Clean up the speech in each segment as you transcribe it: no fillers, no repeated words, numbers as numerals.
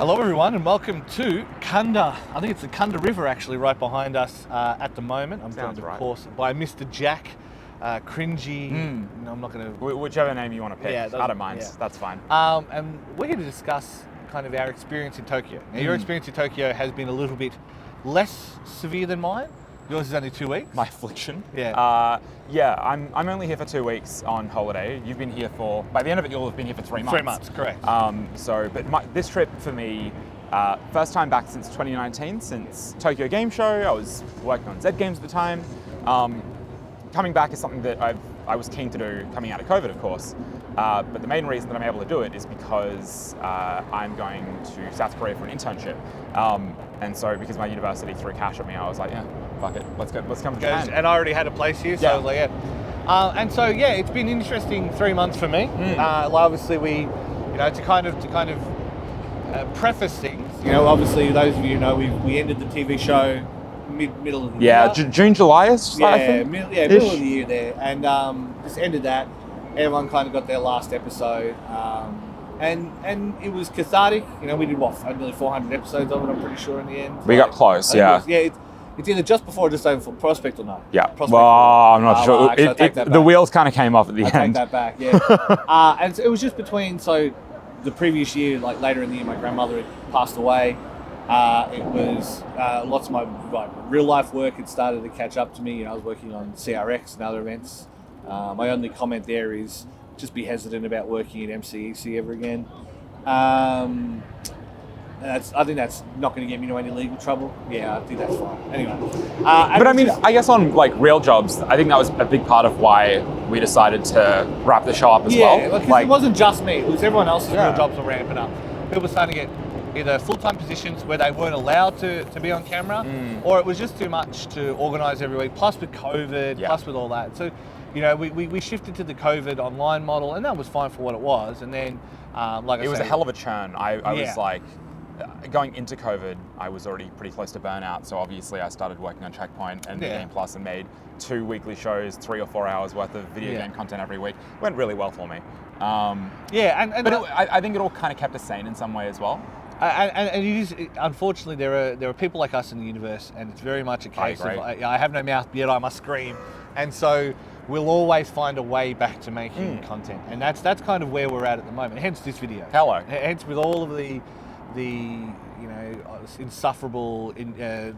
Hello everyone and welcome to Kunda. I think it's the Kunda River actually right behind us at the moment. I'm joined of course by Mr. Jack, Cringy. No, I'm not going to... Whichever name you want to pick. Yeah, I don't mind, yeah. That's fine. And we're here to discuss kind of our experience in Tokyo. Now your experience in Tokyo has been a little bit less severe than mine. Yours is only 2 weeks. My affliction. Yeah. I'm only here for 2 weeks on holiday. You've been here for, by the end of it, you'll have been here for 3 months. 3 months, correct. This trip for me, first time back since 2019, since Tokyo Game Show. I was working on Z Games at the time. Coming back is something that I was keen to do coming out of COVID, of course. But the main reason that I'm able to do it is because I'm going to South Korea for an internship. And so because my university threw cash at me, I was like, yeah, fuck it, let's come to Japan. And I already had a place here, so I was like, yeah. And so yeah, it's been an interesting 3 months for me. Obviously we, to kind of preface things, obviously those of you know we ended the TV show middle of the year. Yeah, June, July, I think. Middle of the year there, and just ended that. Everyone kind of got their last episode, and it was cathartic. We did nearly 400 episodes of it. I'm pretty sure in the end. We got close, yeah. It's either just before or just over for Prospect or not. Yeah. Prospect I'm not sure. Actually, the wheels kind of came off at the end. I take that back. Yeah. And so it was just between. So the previous year, like later in the year, my grandmother had passed away. It was lots of my real life work had started to catch up to me. I was working on CRX and other events. My only comment there is just be hesitant about working at MCEC ever again. I think that's not going to get me into any legal trouble. Yeah, I think that's fine. Anyway. But I mean, I guess on like real jobs, I think that was a big part of why we decided to wrap the show up as well. Yeah, because it wasn't just me. It was everyone else's real jobs were ramping up. People were starting to get either full-time positions where they weren't allowed to be on camera, or it was just too much to organise every week, plus with COVID, plus with all that. So, we shifted to the COVID online model, and that was fine for what it was. And then, it was a hell of a churn. I was like, going into COVID, I was already pretty close to burnout. So obviously I started working on Checkpoint and Game Plus and made 2 weekly shows, 3 or 4 hours worth of video game content every week. Went really well for me. I think it all kind of kept us sane in some way as well. And it is, unfortunately, there are people like us in the universe, and it's very much a case of I have no mouth, yet I must scream, and so we'll always find a way back to making content, and that's kind of where we're at the moment. Hence this video. Hello. Hence with all of the insufferable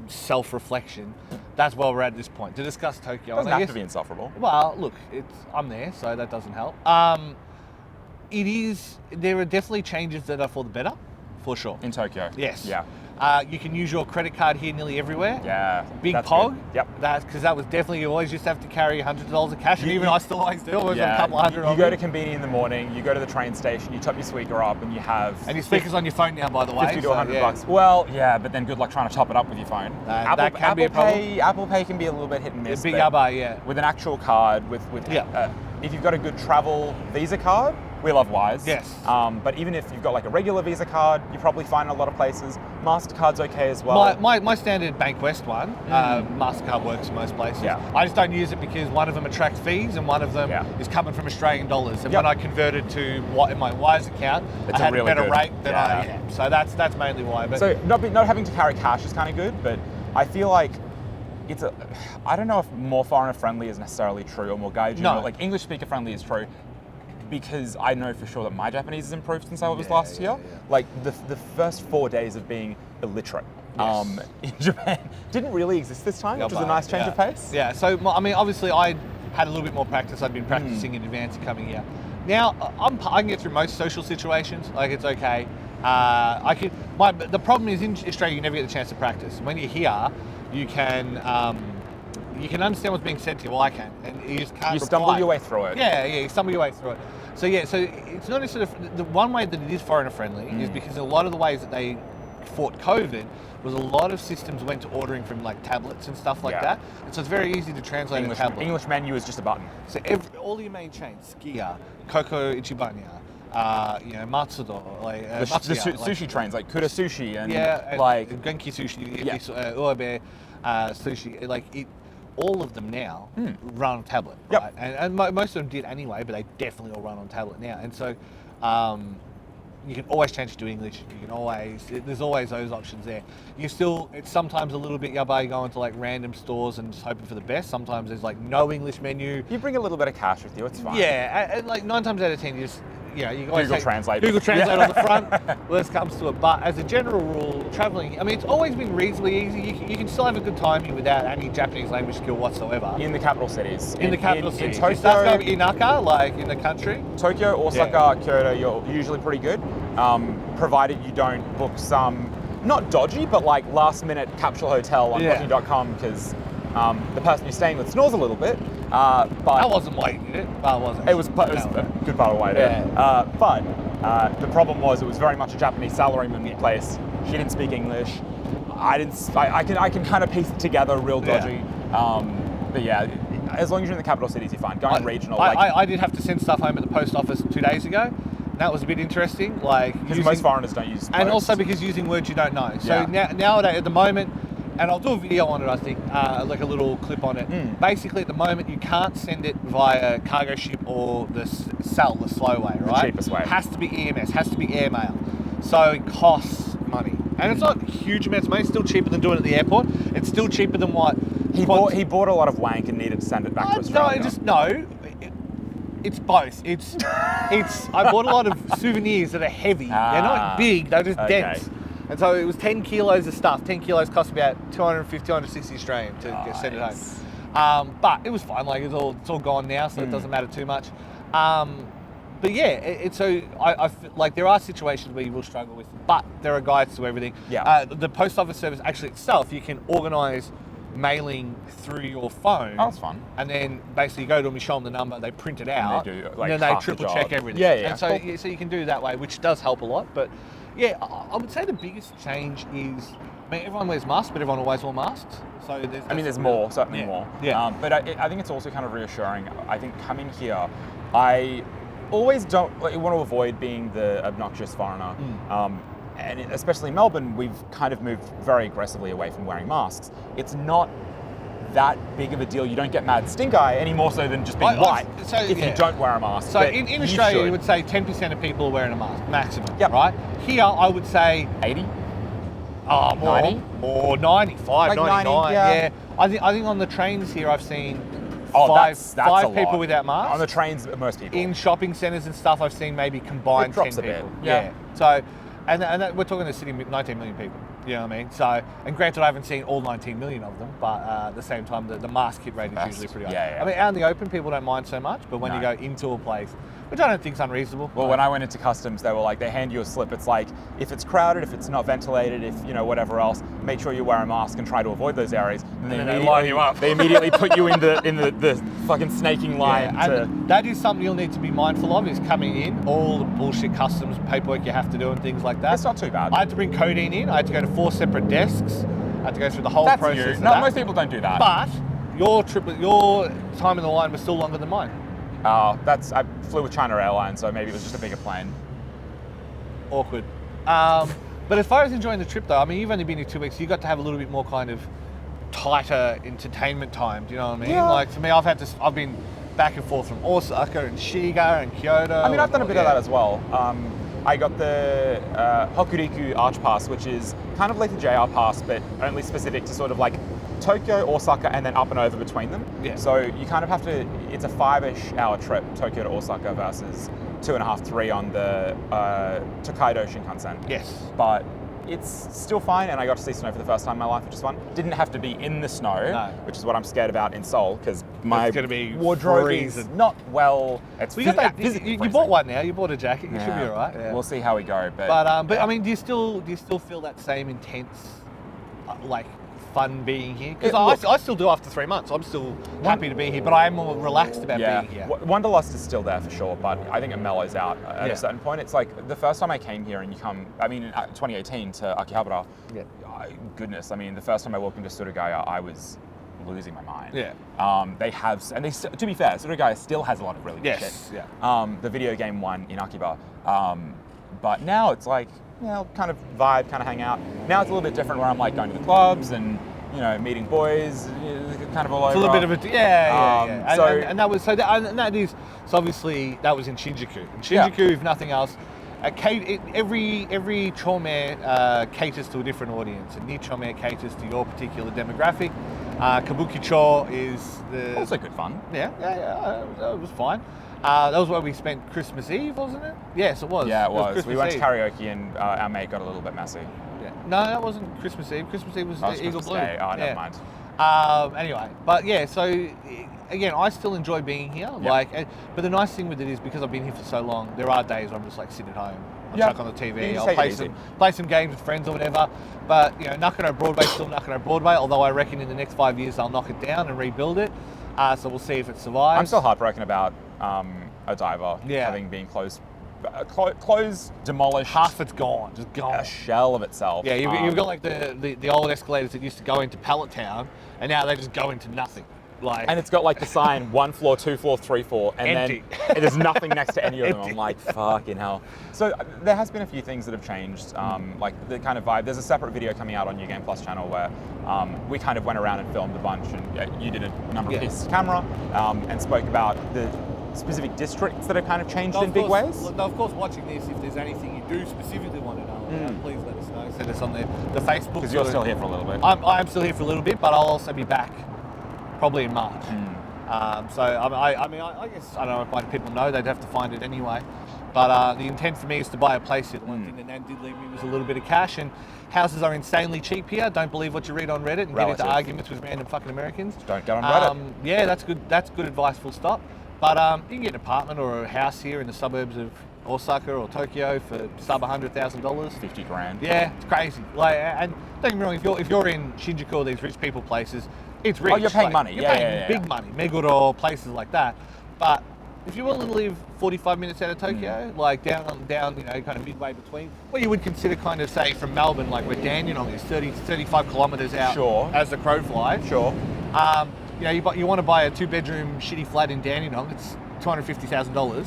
self-reflection. That's where we're at this point to discuss Tokyo. It doesn't have to be insufferable. Well, look, I'm there, so that doesn't help. There are definitely changes that are for the better. For sure. In Tokyo. Yes. Yeah. You can use your credit card here nearly everywhere. Yeah. Big Pog. Good. Yep. That's because that was definitely, you always used to have to carry $100 of cash, and even I still always do. Always a couple of hundred. You go to Conveni in the morning, you go to the train station, you top your speaker up, and you have... And your speaker's on your phone now, by the way. 50 to 100 bucks. Well, yeah, but then good luck trying to top it up with your phone. That can be a problem. Apple Pay can be a little bit hit and miss. Big Abba, yeah. With an actual card, if you've got a good travel Visa card, we love Wise. Yes. But even if you've got like a regular Visa card, you probably find in a lot of places. MasterCard's okay as well. My standard Bank West one, MasterCard works in most places. Yeah. I just don't use it because one of them attracts fees and one of them is coming from Australian dollars. And when I converted to in my Wise account, I had a better rate than So that's mainly why. But so not having to carry cash is kind of good, but I feel like I don't know if more foreigner friendly is necessarily true or more gaijin, but like English speaker friendly is true. Because I know for sure that my Japanese has improved since I was last here. Like the first 4 days of being illiterate in Japan didn't really exist this time, which was a nice change of pace. Yeah, so I mean, obviously I had a little bit more practice. I'd been practicing in advance of coming here. Now I can get through most social situations. Like it's okay. The problem is in Australia you never get the chance to practice. When you're here, you can understand what's being said to you. Well, I can, and you just can't. You stumble your way through it. Yeah, you stumble your way through it. So it's not necessarily the one way that it is foreigner friendly is because a lot of the ways that they fought COVID was a lot of systems went to ordering from like tablets and stuff like that, and so it's very easy to translate a tablet. English menu is just a button. So all your main chains, Skiya, Koko Ichibanya, Matsudo, like the sushi trains, like Kuda Sushi and like Genki Sushi, Uebe Sushi, like it. All of them now run on tablet, right? And most of them did anyway, but they definitely all run on tablet now. And so you can always change it to English. There's always those options there. It's sometimes a little bit yabba going to like random stores and just hoping for the best. Sometimes there's like no English menu. You bring a little bit of cash with you, it's fine. Yeah, and like 9 times out of 10, you can always Google Translate. Google Translate on the front, worst comes to it. But as a general rule, traveling, I mean, it's always been reasonably easy. You can still have a good time here without any Japanese language skill whatsoever. In the capital cities. In the capital cities. In Tokyo, you start to go Inaka, like in the country. Tokyo, Osaka, Kyoto, you're usually pretty good, provided you don't book some, not dodgy, but like last minute capsule hotel on booking.com because the person you're staying with snores a little bit. But that wasn't why you did it. Well, it wasn't. It was a good part of why I did it. But the problem was it was very much a Japanese salaryman place. She didn't speak English. I can kind of piece it together real dodgy. But yeah, as long as you're in the capital cities, you're fine. Going regional. I did have to send stuff home at the post office 2 days ago. That was a bit interesting. Because most foreigners don't use post. And also because using words you don't know. So nowadays, at the moment, and I'll do a video on it, I think, like a little clip on it. Basically, at the moment, you can't send it via cargo ship or the SAL, the slow way, right? The cheapest way. It has to be EMS, has to be airmail. So it costs money. And it's not huge amounts of money. It's still cheaper than doing it at the airport. It's still cheaper than what... He bought a lot of wank and needed to send it back to Australia. It's both. I bought a lot of souvenirs that are heavy. They're not big, they're just dense. And so it was 10 kilos of stuff. 10 kilos cost about 250, 260 Australian to send it home. But it was fine. Like it's all gone now, so it doesn't matter too much. But yeah, I feel like there are situations where you will struggle with, but there are guides to everything. Yeah. The post office service actually itself, you can organise mailing through your phone. Oh, that's fun. And then basically you go to them, you show them the number, they print it out, and then they triple check everything. Yeah. And so you can do it that way, which does help a lot. But yeah, I would say the biggest change is, everyone wears masks, but everyone always wore masks. So there's more, certainly more. Yeah. But I think it's also kind of reassuring. I think coming here, I always want to avoid being the obnoxious foreigner. And especially in Melbourne, we've kind of moved very aggressively away from wearing masks. It's not that big of a deal. You don't get mad stink eye any more so than just being white if you don't wear a mask. So in Australia, you would say 10% of people are wearing a mask, maximum, right? Here, I would say 80. Oh, more. 90? Or 95, like 99. 90, yeah. I think on the trains here, I've seen that's five people without masks. On the trains, most people. In shopping centres and stuff, I've seen maybe combined 10 people. Bit. Yeah. So, and we're talking a city of 19 million people. You know what I mean? So, and granted, I haven't seen all 19 million of them, but at the same time, the mask hit rate is usually pretty high. Yeah. I mean, out in the open, people don't mind so much, but when you go into a place, which I don't think is unreasonable. Well, when I went into customs, they were like, they hand you a slip. It's like, if it's crowded, if it's not ventilated, if whatever else, make sure you wear a mask and try to avoid those areas. And then they line you up. They immediately put you in the fucking snaking line. And that is something you'll need to be mindful of, is coming in, all the bullshit customs paperwork you have to do and things like that. It's not too bad. I had to bring codeine in. I had to go to 4 separate desks. I had to go through the whole process. Most people don't do that. But your time in the line was still longer than mine. I flew with China Airlines, so maybe it was just a bigger plane. Awkward. But as far as enjoying the trip, though, I mean, you've only been here 2 weeks. You got to have a little bit more kind of tighter entertainment time. Do you know what I mean? Yeah. Like for me, I've been back and forth from Osaka and Shiga and Kyoto. I mean, I've done a bit of that as well. I got the Hokuriku Arch Pass, which is kind of like the JR Pass, but only specific to sort of like Tokyo, Osaka, and then up and over between them. Yeah. So you kind of have to, it's a 5-ish hour trip, Tokyo to Osaka versus 2.5, 3 on the Tokaido Shinkansen. Yes. But it's still fine, and I got to see snow for the first time in my life, which is fun. Didn't have to be in the snow, which is what I'm scared about in Seoul, because my wardrobe is not well. It's you bought one now. You bought a jacket. You should be all right. Yeah. We'll see how we go. But I mean, do you still feel that same intense, like, fun being here? Because I still do after 3 months. I'm still happy to be here, but I am more relaxed about being here. Wanderlust is still there for sure, but I think it mellows out at a certain point. It's like the first time I came here and in 2018 to Akihabara, goodness, I mean, the first time I walked into Surugaya, I was losing my mind. Yeah. They have, and to be fair, Surugaya still has a lot of really good shit. Yeah. The video game one in Akiba. But now it's like, kind of vibe, kind of hang out. Now it's a little bit different where I'm like going to the clubs and, meeting boys, kind of all over. It's a little bit of a, yeah. So and that was, so that is, so obviously that was in Shinjuku. In Shinjuku, if nothing else, every chome caters to a different audience, and Nichome caters to your particular demographic. Kabuki-cho is the... Also good fun. Yeah, it was fine. That was where we spent Christmas Eve, wasn't it? Yes, it was. Yeah, it was. Christmas We went Eve. to karaoke and our mate got a little bit messy. Yeah. No, that wasn't Christmas Eve. Christmas Eve was That was Eagle Christmas Blue. Day. Oh, never Yeah. mind. Anyway, but yeah, so again, I still enjoy being here. But the nice thing with it is because I've been here for so long, there are days where I'm just like sitting at home. I'll chuck on the TV, I'll play some games with friends or whatever. But you know, Nakano Broadway's still Nakano Broadway, although I reckon in the next 5 years they'll knock it down and rebuild it. So we'll see if it survives. I'm still heartbroken about Odaiba having been closed, demolished. Half it's gone, just gone. A shell of itself. Yeah, you've got like the old escalators that used to go into Pallet Town, and now they just go into nothing. And it's got like the sign 1 floor, 2 floor, 3 floor, and empty. Then there's nothing next to any of them. I'm like, fucking hell. So there has been a few things that have changed, like the kind of vibe. There's a separate video coming out on New Game Plus channel where we kind of went around and filmed a bunch, and you did a number of pieces of camera and spoke about the specific districts that have kind of changed in big ways. Now, of course, watching this, if there's anything you do specifically want to know, please let us know. Send us on the Facebook. Because you're still here for a little bit. I'm still here for a little bit, but I'll also be back probably in March. So I guess, I don't know if my people know, they'd have to find it anyway. But the intent for me is to buy a place here. One thing that Nan did leave me was a little bit of cash, and houses are insanely cheap here. Don't believe what you read on Reddit and get into arguments with random fucking Americans. Don't get on Reddit. Yeah, that's good advice, full stop. But you can get an apartment or a house here in the suburbs of Osaka or Tokyo for sub $100,000. 50 grand. Yeah, it's crazy. Like, and don't get me wrong, if you're in Shinjuku or these rich people places, it's rich. Oh, you're paying money. You're paying big money. Meguro, places like that. But if you want to live 45 minutes out of Tokyo, like down, you know, kind of midway between, what you would consider kind of, say, from Melbourne, like where Dandenong is, 35 kilometres out as the crow flies. Sure. You know, you want to buy a 2-bedroom shitty flat in Dandenong, it's $250,000.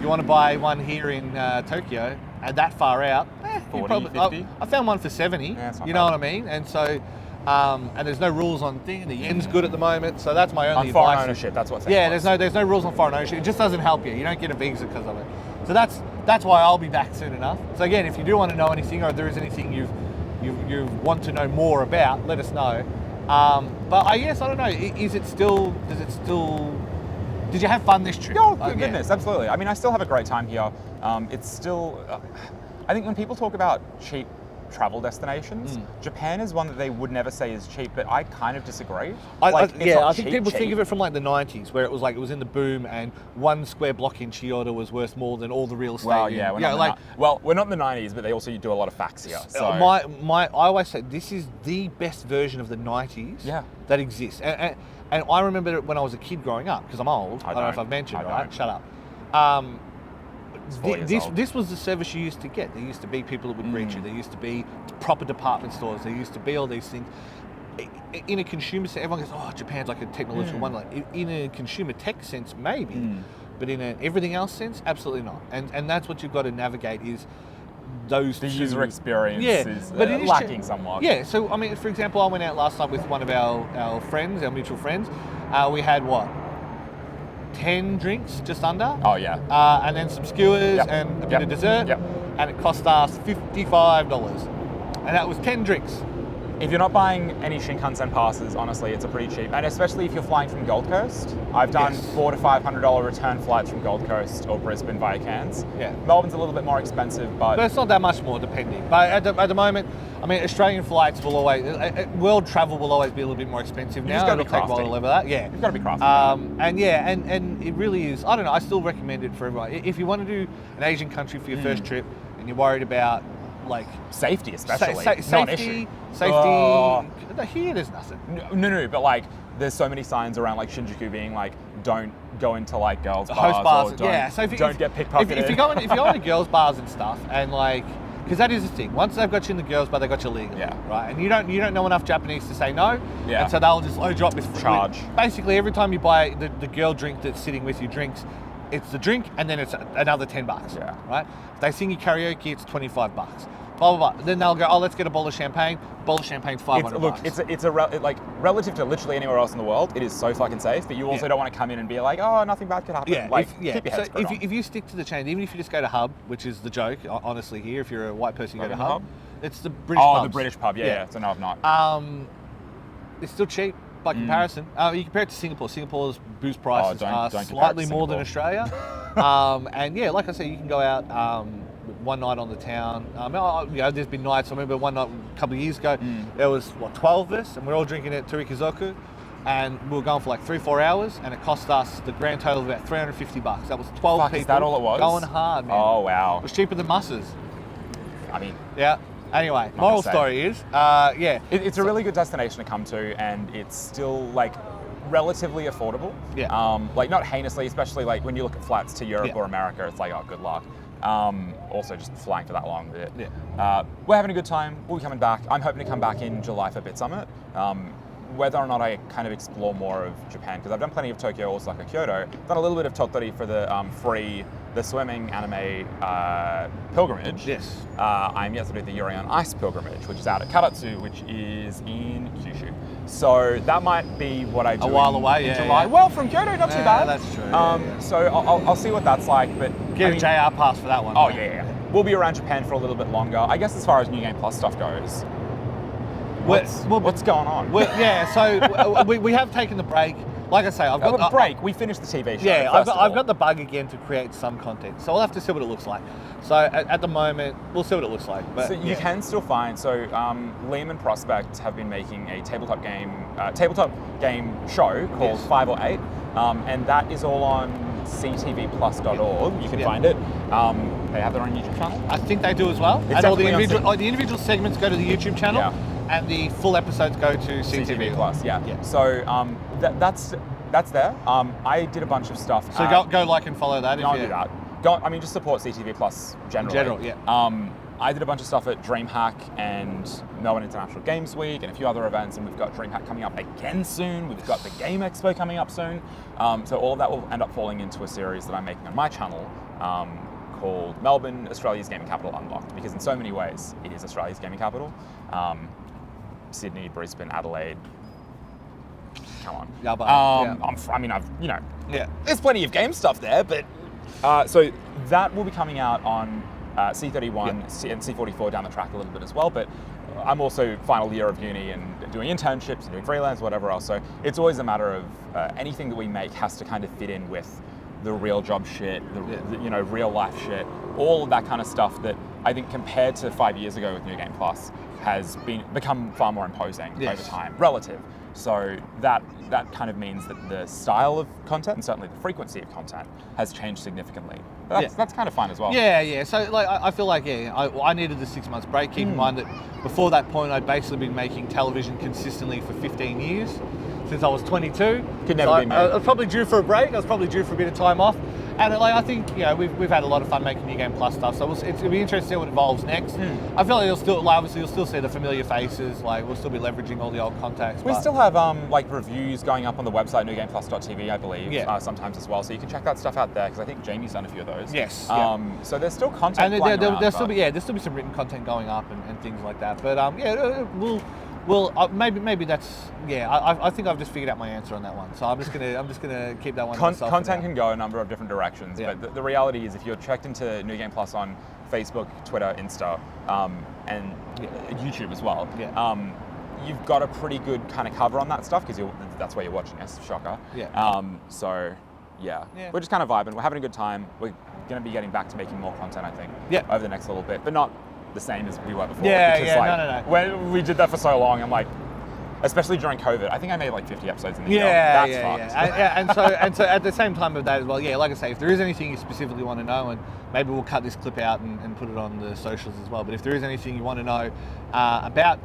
You want to buy one here in Tokyo, and that far out, 40, 50? I found one for 70, you know what I mean? And so, and there's no rules on thing, the yen's good at the moment, so that's my only advice. On foreign advice. ownership, that's what's there's no rules on foreign ownership, it just doesn't help you don't get a visa because of it. So that's why I'll be back soon enough. So again, if you do want to know anything, or if there is anything you want to know more about, let us know. But I guess, I don't know, did you have fun this trip? Oh, goodness, absolutely. I mean, I still have a great time here. It's still, I think when people talk about cheap travel destinations, Japan is one that they would never say is cheap, but I kind of disagree. I think people think of it from like the 90s, where it was in the boom, and 1 square block in Kyoto was worth more than all the real estate. Well, yeah, we're not in the 90s, but they also do a lot of facts here. So I always say this is the best version of the 90s that exists. And I remember it when I was a kid growing up, because I'm old. I don't know if I've mentioned, right? Shut up. This was the service you used to get. There used to be people that would greet you. There used to be proper department stores. There used to be all these things. In a consumer sense, everyone goes, oh, Japan's like a technological wonder. In a consumer tech sense, maybe. But in an everything else sense, absolutely not. And that's what you've got to navigate is those the user experience is lacking somewhat. Yeah, so I mean, for example, I went out last night with one of our friends, our mutual friends. We had 10 drinks, just under. Oh yeah. And then some skewers and a bit of dessert. And it cost us $55. And that was 10 drinks. If you're not buying any Shinkansen passes, honestly, it's a pretty cheap. And especially if you're flying from Gold Coast. I've done $400 to $500 return flights from Gold Coast or Brisbane via Cairns. Yeah. Melbourne's a little bit more expensive, but it's not that much more, depending. But at the moment, I mean, Australian flights will always, world travel will always be a little bit more expensive now. It'll take a while to level that. Yeah. You've got to be crafty. And it really is, I don't know, I still recommend it for everyone. If you want to do an Asian country for your first trip and you're worried about like safety, especially, safety. Here there's nothing. No, but like there's so many signs around like Shinjuku being like, don't go into like girls' bars. Or don't get pickpocketed. If you go into girls' bars and stuff, and like, because that is the thing. Once they've got you in the girls' bar, they got you legally, right? And you don't know enough Japanese to say no, and so they'll just load you up with charge. Basically, every time you buy the girl drink that's sitting with you drinks, it's the drink and then it's another $10, right? If they sing you karaoke, it's $25. blah, blah, blah. Then they'll go, oh, let's get a bowl of champagne. Bowl of champagne's $500. Look, like relative to literally anywhere else in the world, it is so fucking safe, but you also don't want to come in and be like, oh, nothing bad could happen. Yeah, Like, keep your head screwed on. If you stick to the chain, even if you just go to Hub, which is the joke, honestly, here, if you're a white person, you go to Hub. It's the British pub. Oh, the British pub, yeah. So no, I've not. It's still cheap by comparison. You compare it to Singapore. Singapore's booze prices are slightly more than Australia. And yeah, like I said, you can go out one night on the town. There's been nights. I remember one night a couple of years ago, there was 12 of us, and we're all drinking at Turikozoku, and we were going for like 3-4 hours, and it cost us the grand total of about $350. That was 12 people. Is that all it was? Going hard, man. Oh wow. It was cheaper than Musses. I mean, yeah. Anyway, moral story is, it's a really good destination to come to, and it's still like relatively affordable. Yeah. Like not heinously, especially like when you look at flights to Europe or America, it's like, oh, good luck. Also just flying for that long. We're having a good time. We'll be coming back. I'm hoping to come back in July for Bit Summit. Whether or not I kind of explore more of Japan, because I've done plenty of Tokyo, Osaka, Kyoto, done a little bit of Tottori for the free, the swimming anime pilgrimage. Yes. I'm yet to do the Yuri on Ice pilgrimage, which is out at Karatsu, which is in Kyushu. So that might be what I do a while away, in July. Yeah. Well, from Kyoto, not too bad. That's true. So I'll see what that's like, but get a JR pass for that one. Oh yeah. We'll be around Japan for a little bit longer. I guess as far as New Game Plus stuff goes. What's going on? So we have taken the break. Like I say, I've got the break. We finished the TV show. Yeah, I've got the bug again to create some content. So we'll have to see what it looks like. So at the moment, we'll see what it looks like. But so you can still find. So Liam and Prospect have been making a tabletop game show called 5 or 8, and that is all on ctvplus.org. You can find it. They have their own YouTube channel. I think they do as well. It's and all the individual segments go to the YouTube channel. Yeah. And the full episodes go to CTV Plus. Yeah. So that's there. I did a bunch of stuff. So go like and follow that. No, do that. Just support CTV Plus generally. In general, yeah. I did a bunch of stuff at DreamHack and Melbourne International Games Week and a few other events, and we've got DreamHack coming up again soon. We've got the Game Expo coming up soon. So all of that will end up falling into a series that I'm making on my channel called Melbourne, Australia's Gaming Capital Unlocked, because in so many ways it is Australia's gaming capital. Sydney, Brisbane, Adelaide. Come on. There's plenty of game stuff there, but so that will be coming out on C31 and C44 down the track a little bit as well. But I'm also final year of uni and doing internships and doing freelance, whatever else. So it's always a matter of anything that we make has to kind of fit in with the real job shit, the real life shit, all of that kind of stuff that I think compared to 5 years ago with New Game Plus has become far more imposing over time, relative. So that kind of means that the style of content and certainly the frequency of content has changed significantly. That's kind of fun as well. Yeah. So like I feel like I needed the 6 months break. Keep in mind that before that point I'd basically been making television consistently for 15 years. Since I was 22. Could never be me. I was probably due for a break. I was probably due for a bit of time off. And I think we've had a lot of fun making New Game Plus stuff. So it'll be interesting to see what evolves next. I feel like you'll still see the familiar faces. Like we'll still be leveraging all the old contacts. We still have reviews going up on the website newgameplus.tv, I believe, sometimes as well. So you can check that stuff out there because I think Jamie's done a few of those. Yes. So there's still content. And there'll still be some written content going up and things like that. But maybe that's I think I've just figured out my answer on that one. So I'm just gonna keep that one. Content can go a number of different directions, but the reality is, if you're checked into New Game Plus on Facebook, Twitter, Insta, and YouTube as well, you've got a pretty good kind of cover on that stuff because that's where you're watching us. Shocker. We're just kind of vibing. We're having a good time. We're going to be getting back to making more content, I think, over the next little bit, but not the same as we were before. No. When we did that for so long, I'm like, especially during COVID, I think I made like 50 episodes in the year. That's fucked. And so at the same time of that as well, like I say, if there is anything you specifically want to know, and maybe we'll cut this clip out and put it on the socials as well, but if there is anything you want to know about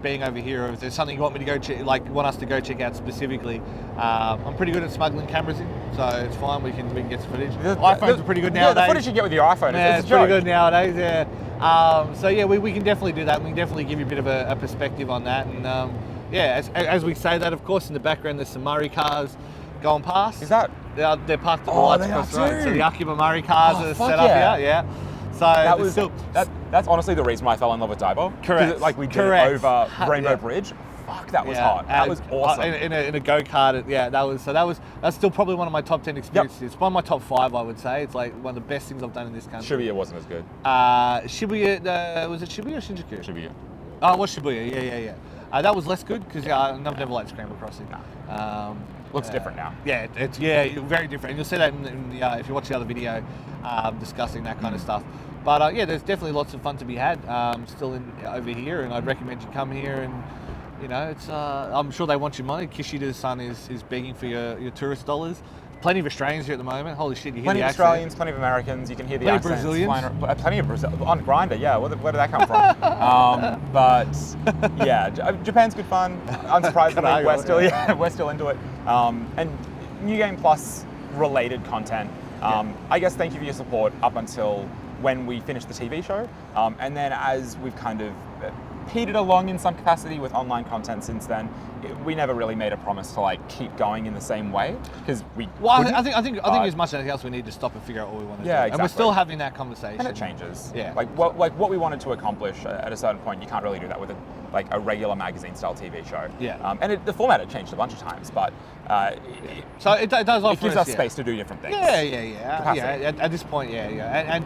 being over here, or if there's something you want me to want us to go check out specifically, I'm pretty good at smuggling cameras in, so it's fine. We can get some footage. iPhones are pretty good nowadays. The footage you get with your iPhone is pretty good nowadays. We can definitely do that. We can definitely give you a bit of a perspective on that, and as we say that, of course, in the background there's some Murray cars going past. Is that? They're parked at the lights across the road. So the Akiba Murray cars are set up here. Yeah. So That's honestly the reason why I fell in love with Dive Bar. 'Cause Correct. Like we did Correct. it over Rainbow Yeah. Bridge. Fuck, that was hot. That was awesome. In a go-kart, that's still probably one of my top 10 experiences. It's one of my top 5, I would say. It's like one of the best things I've done in this country. Shibuya wasn't as good. Shibuya, was it Shibuya or Shinjuku? Shibuya. Oh, it was Shibuya, yeah. That was less good because I've never liked Scramble Crossing. Looks different now. Yeah, it's very different. And you'll see that if you watch the other video discussing that kind of stuff. But there's definitely lots of fun to be had still over here, and I'd recommend you come here and. It's. I'm sure they want your money. Kishida-san is begging for your tourist dollars. Plenty of Australians here at the moment. Holy shit, you hear Plenty the of accent. Australians, plenty of Americans. You can hear the Plenty of accents. Brazilians. Plenty of Brazil on Grindr. Yeah, where did that come from? But yeah, Japan's good fun. Unsurprisingly, we're still into it. And New Game Plus related content. I guess thank you for your support up until when we finished the TV show, and then as we've kind of petered along in some capacity with online content since then, we never really made a promise to like keep going in the same way because we. Well, I think as much as anything else, we need to stop and figure out what we want to do. Exactly. And we're still having that conversation. And it changes. Yeah. Like what we wanted to accomplish at a certain point, you can't really do that with a regular magazine style TV show. Yeah. And the format had changed a bunch of times, but so it does offer it gives us space to do different things. Yeah. At this point, and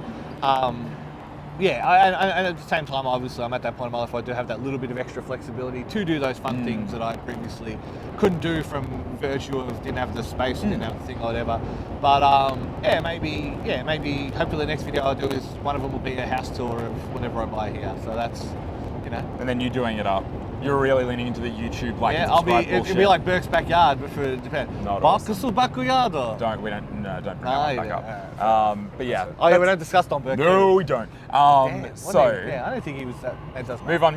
and at the same time, obviously, I'm at that point in my life where I do have that little bit of extra flexibility to do those fun things that I previously couldn't do from virtue of didn't have the space or didn't have the thing or whatever. But maybe hopefully the next video I'll do is one of them will be a house tour of whatever I buy here. So that's, And then you doing it up. You're really leaning into the YouTube like and subscribe bullshit. It'll be like Burke's Backyard, but for Japan. Not awesome. Bakusu Backyard. Don't bring that back up. But yeah. Oh yeah, we don't discuss Don Burke. No, we don't. I don't think he was that. Move on.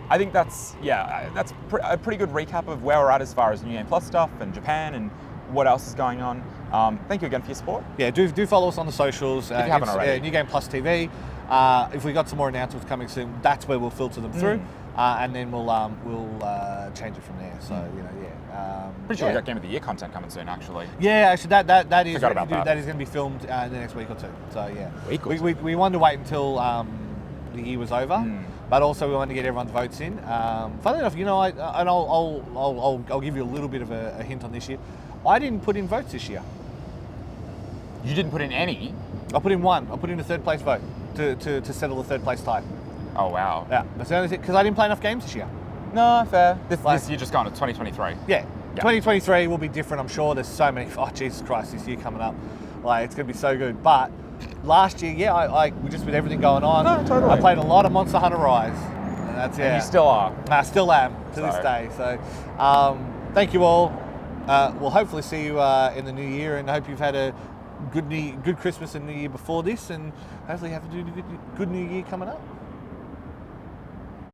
I think that's a pretty good recap of where we're at as far as New Game Plus stuff and Japan and what else is going on. Thank you again for your support. Yeah, do follow us on the socials. If you haven't already. New Game Plus TV. If we got some more announcements coming soon, that's where we'll filter them through, and then we'll change it from there. So Pretty sure we got Game of the Year content coming soon, actually. Yeah, actually, that is Forgot about that. That is going to be filmed in the next week or two. So yeah, Week or two. We wanted to wait until the year was over, but also we wanted to get everyone's votes in. Funnily enough, I'll give you a little bit of a hint on this year. I didn't put in votes this year. You didn't put in any? I put in one. I put in a third place vote to settle the third place tie. Oh wow. Yeah, that's the only thing, because I didn't play enough games this year. No, fair. This year just gone to 2023. Yeah. 2023 will be different, I'm sure. There's so many. Oh, Jesus Christ, this year coming up. Like, it's going to be so good. But last year, I just with everything going on, no, totally. I played a lot of Monster Hunter Rise. And that's it. And you still are. I still am to this day. So, thank you all. We'll hopefully see you in the new year, and I hope you've had a good Christmas and New Year before this, and hopefully have a good New Year coming up.